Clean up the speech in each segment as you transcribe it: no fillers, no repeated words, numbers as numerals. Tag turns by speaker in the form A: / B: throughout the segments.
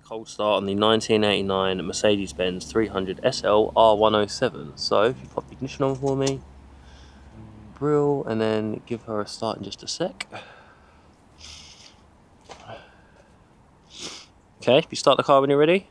A: Cold start on the 1989 Mercedes Benz 300 SL R107. So if you pop the ignition on for me, brill, and then give her a start in just a sec. Okay, if you start the car when you're ready.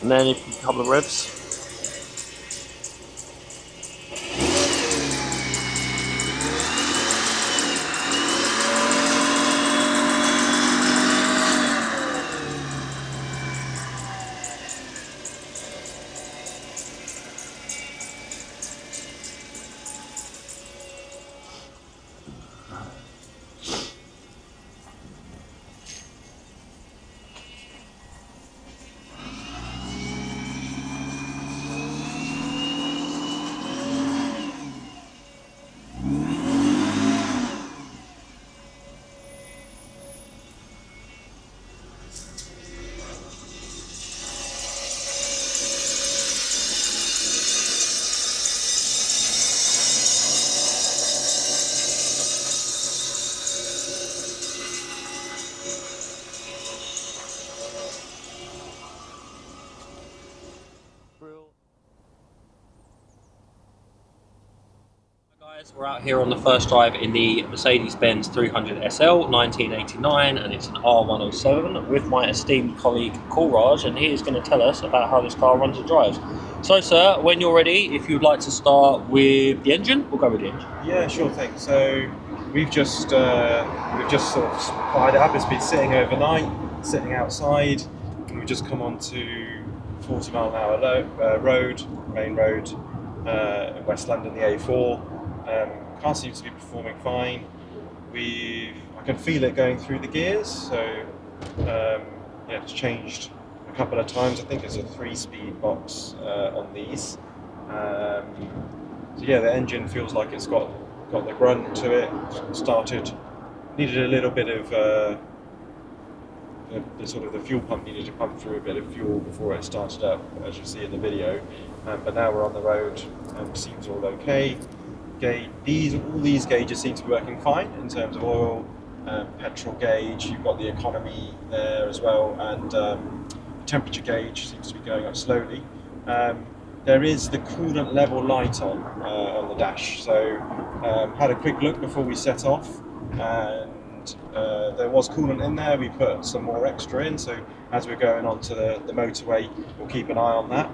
A: And then a couple of revs. Guys, we're out here on the first drive in the Mercedes Benz 300 SL 1989, and it's an R107 with my esteemed colleague Coolraj, and he is going to tell us about how this car runs and drives. So sir, when you're ready, if you'd like to start with the engine, we'll go with the engine.
B: Yeah, sure thing. So we've just sort of fired it up. It's been sitting overnight, sitting outside, and we've just come onto 40 mile an hour road, main road in West London, the A4. Car seems to be performing fine. I can feel it going through the gears, so yeah, it's changed a couple of times. I think it's a 3-speed box on these. So yeah, the engine feels like it's got the grunt to it. Started, needed a little bit of the fuel pump needed to pump through a bit of fuel before it started up, as you see in the video. But now we're on the road, seems all okay. All these gauges seem to be working fine in terms of oil, petrol gauge. You've got the economy there as well, and temperature gauge seems to be going up slowly. There is the coolant level light on the dash, so had a quick look before we set off, and there was coolant in there. We put some more extra in, so as we're going onto the motorway, we'll keep an eye on that.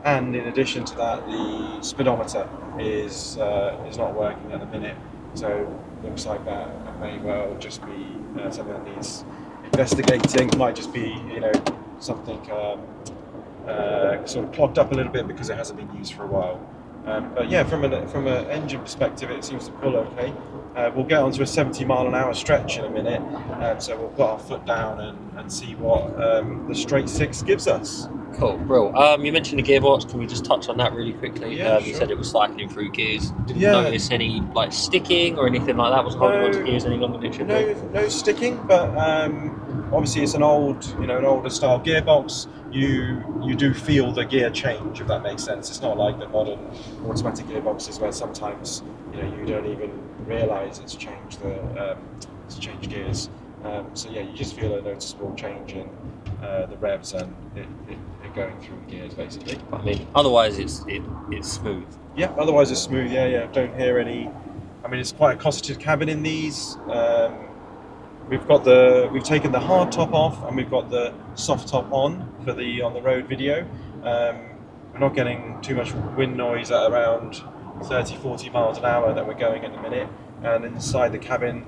B: And in addition to that, the speedometer is not working at the minute, so looks like that may well just be something that needs investigating. Might just be something sort of clogged up a little bit because it hasn't been used for a while. But yeah, from an engine perspective, it seems to pull okay. We'll get onto a 70 mile an hour stretch in a minute, so we'll put our foot down and see what the straight six gives us.
A: Cool, bro. You mentioned the gearbox. Can we just touch on that really quickly?
B: Yeah,
A: You
B: sure.
A: said it was cycling through gears. Didn't notice any sticking or anything like that? Was holding onto gears any longer than it should be?
B: No sticking, but obviously it's an older style gearbox. You do feel the gear change, if that makes sense. It's not like the modern automatic gearboxes where sometimes you don't even realise it's changed gears. So yeah, you just feel a noticeable change in the revs and it going through the gears basically.
A: I mean, otherwise it's smooth.
B: Yeah, otherwise it's smooth. Yeah. Don't hear any. I mean, it's quite a cosseted cabin in these. We've taken the hard top off and we've got the soft top on for the on the road video. We're not getting too much wind noise at around 30-40 miles an hour that we're going at the minute. And inside the cabin,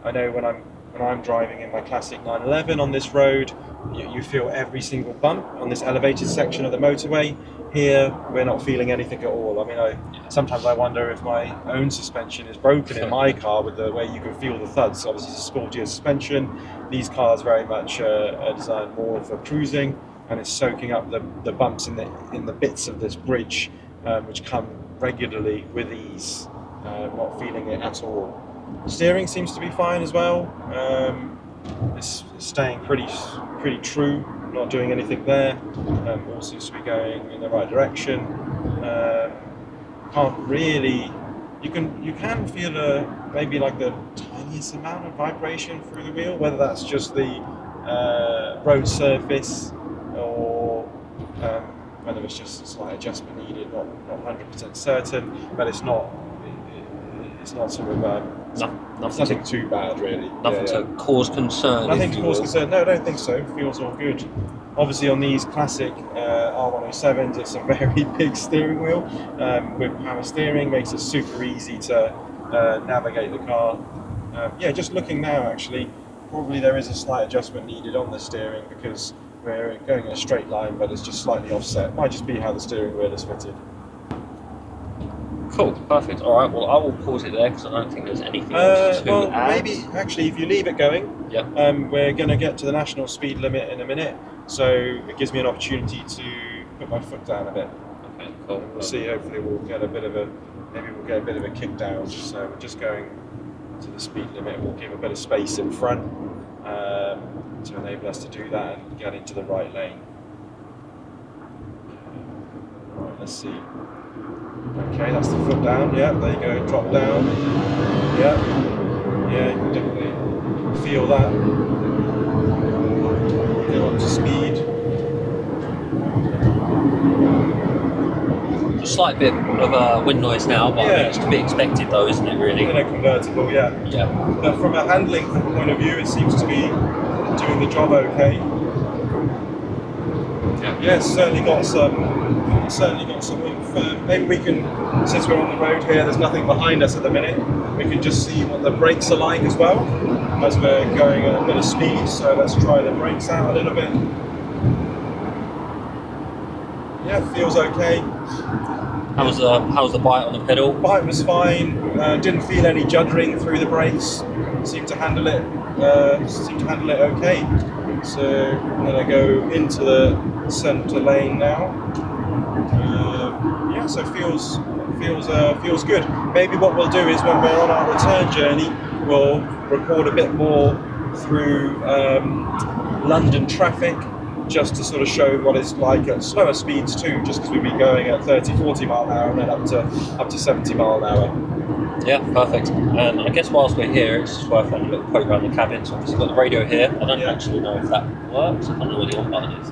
B: I know when I'm driving in my classic 911 on this road, you feel every single bump on this elevated section of the motorway. Here, we're not feeling anything at all. I mean, sometimes I wonder if my own suspension is broken in my car with the way you can feel the thuds. Obviously, it's a sportier suspension. These cars very much are designed more for cruising. and it's soaking up the bumps in the bits of this bridge, which come regularly with ease. Not feeling it at all. Steering seems to be fine as well. It's staying pretty true, not doing anything there. All seems to be going in the right direction. Can't really. You can feel maybe like the tiniest amount of vibration through the wheel, whether that's just the road surface or whether it's just a slight adjustment needed. Not 100% certain, but it's not sort of nothing too bad really.
A: Nothing to cause concern.
B: Nothing to cause concern. No, I don't think so. Feels all good. Obviously, on these classic R107s, it's a very big steering wheel with power steering. Makes it super easy to navigate the car. Just looking now, actually, probably there is a slight adjustment needed on the steering because we're going in a straight line, but it's just slightly offset. Might just be how the steering wheel is fitted.
A: Cool, perfect. All right, well, I will pause it there because I don't think there's anything else to add.
B: Maybe, actually, if you leave it going, we're going to get to the national speed limit in a minute, so it gives me an opportunity to put my foot down a bit.
A: Okay, cool.
B: We'll see, hopefully we'll get a bit of a kick down. So we're just going to the speed limit. We'll give a bit of space in front to enable us to do that and get into the right lane. Right, let's see. Okay, that's the foot down. Yeah, there you go. Drop down. Yeah, you can definitely feel that. Go up to speed.
A: A slight bit of wind noise now, but I think it's to be expected, though, isn't it? Really.
B: In a convertible, yeah. But from a handling point of view, it seems to be doing the job okay. Yeah, it's certainly got some oomph. Maybe we can, since we're on the road here, there's nothing behind us at the minute, we can just see what the brakes are like as well, as we're going at a bit of speed, so let's try the brakes out a little bit. Yeah, feels okay.
A: How was the bite on the pedal?
B: Bite was fine, didn't feel any juddering through the brakes, seemed to handle it okay. So I'm going to go into the centre lane now. So feels good. Maybe what we'll do is when we're on our return journey, we'll record a bit more through London traffic, just to sort of show what it's like at slower speeds too, just because we'll be going at 30-40 mile an hour and then up to 70 mile an hour.
A: Yeah, perfect. And I guess whilst we're here, it's just worth having a little poke around the cabin. So obviously we've got the radio here. I don't actually know if that works. I don't know what the on button is.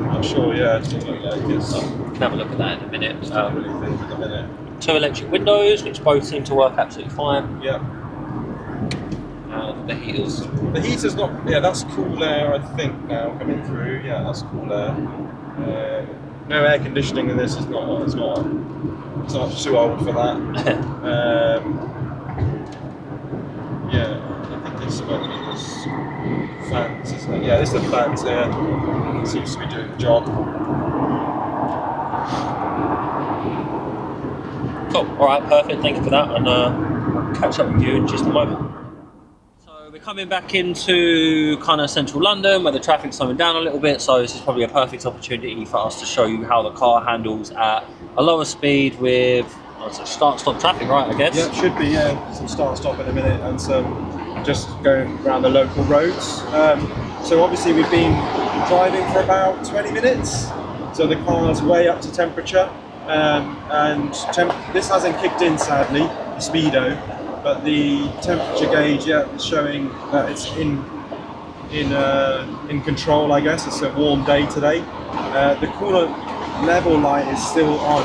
B: I'm sure, yeah. It doesn't look like it's,
A: we can have a look at that in a minute.
B: really think in a minute.
A: 2 electric windows, which both seem to work absolutely fine.
B: Yeah.
A: And the heaters.
B: The heater's not. Yeah, that's cool air. I think now coming through. Yeah, that's cool air. No air conditioning in this. It's not too old for that. I think there's fans, isn't it? Yeah, there's the fans there. It seems to be doing the job.
A: Cool. All right, perfect. Thank you for that, and I'll catch up with you in just a moment. So we're coming back into kind of central London where the traffic's slowing down a little bit. So this is probably a perfect opportunity for us to show you how the car handles at a lower speed with start-stop traffic, right? I guess.
B: Yeah, it should be. Yeah, some start-stop in a minute and some just going around the local roads. So obviously we've been driving for about 20 minutes. So the car's way up to temperature. This hasn't kicked in, sadly, the speedo, but the temperature gauge is showing that it's in control. I guess it's a warm day today. The coolant level light is still on,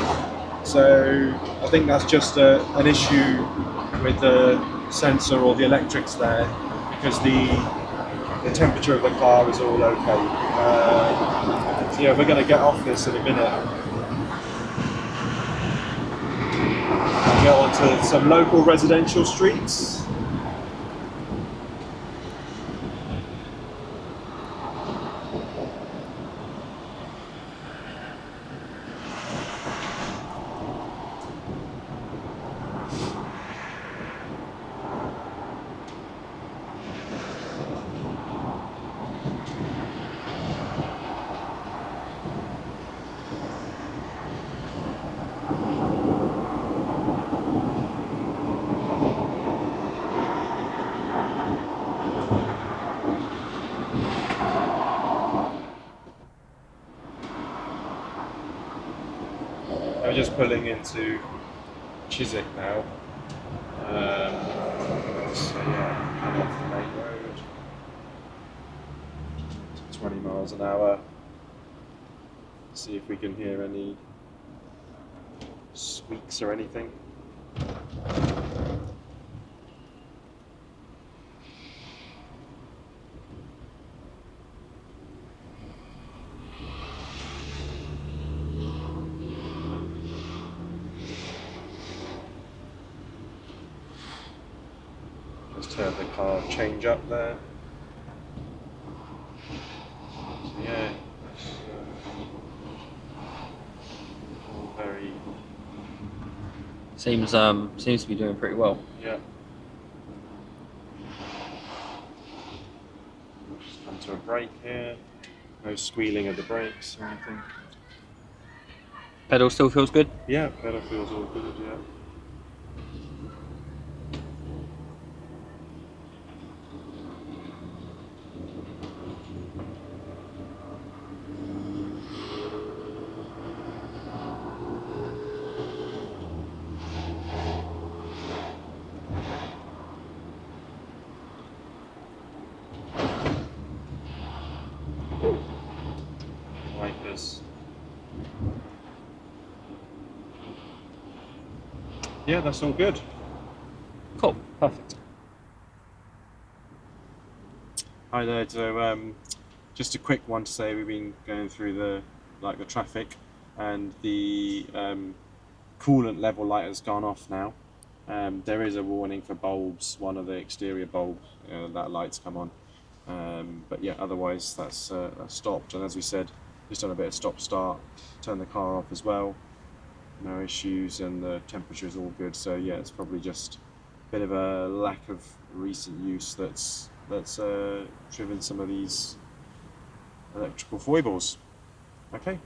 B: so I think that's just an issue with the sensor or the electrics there, because the temperature of the car is all okay. So yeah, we're going to get off this in a minute. Go onto some local residential streets. pulling into Chiswick now. So yeah, come off the main road. 20 miles an hour. See if we can hear any squeaks or anything. Just heard the car change up there. So yeah, it's all very
A: Seems to be doing pretty well.
B: yeah. Just come to a brake here. No squealing of the brakes or anything.
A: Pedal still feels good.
B: Yeah, pedal feels all good. Yeah. Wipers. Yeah, that's all good.
A: Cool, perfect.
B: Hi there. So, just a quick one to say we've been going through the traffic, and the coolant level light has gone off now. There is a warning for bulbs. One of the exterior bulbs, that light's come on. But yeah, otherwise that's stopped. And as we said, just done a bit of stop-start, turn the car off as well. No issues, and the temperature is all good. So yeah, it's probably just a bit of a lack of recent use that's driven some of these electrical foibles. Okay.